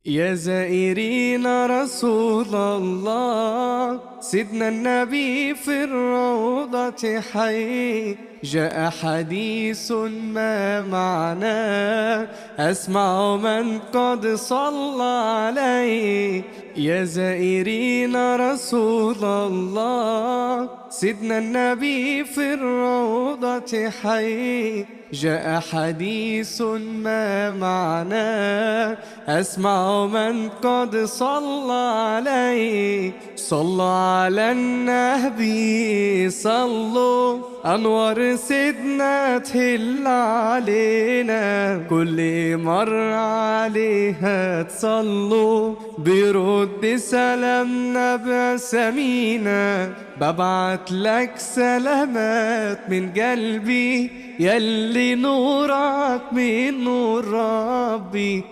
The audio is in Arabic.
يا زائرين رسول الله، سيدنا النبي في الروضة حي. جاء حديث ما معناه، أسمع من قد صلى عليه. يا زائرين رسول الله، سيدنا النبي في الروضة حي. جاء حديث ما معناه، أسمع من قد صلى عليه. صلوا على النبي صلوا، أنوار سيدنا تهل علينا. كل مرة عليها تصلوا، بيرد سلامنا بسمينا. ببعت لك سلامات من قلبي، يلي نورك من نور ربي.